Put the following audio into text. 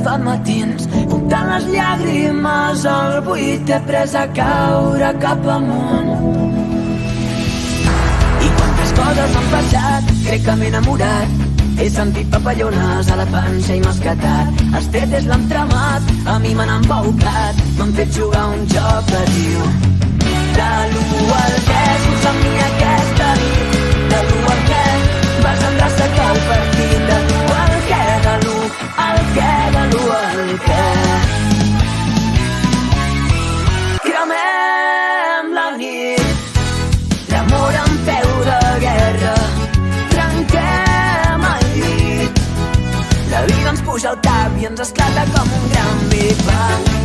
fan matins, comptant les llàgrimes, el buit he pres a caure cap amunt. I quantes coses han passat, crec que m'he enamorat. He sentit papallones a la panxa i m'ha escatat. Els tetes l'han tramat, a mi m'han embaucat. M'han fet jugar un joc que diu de l'1 al 10, us amb mi aquesta nit. De l'1 al 10, vas endreçar el partit. De l'1 al què, de l'1 al què, de l'1 al què. Cremem la nit, l'amor en peu de guerra. Trenquem el llit, la vida ens puja al cap i ens esclata com un gran Big Bang.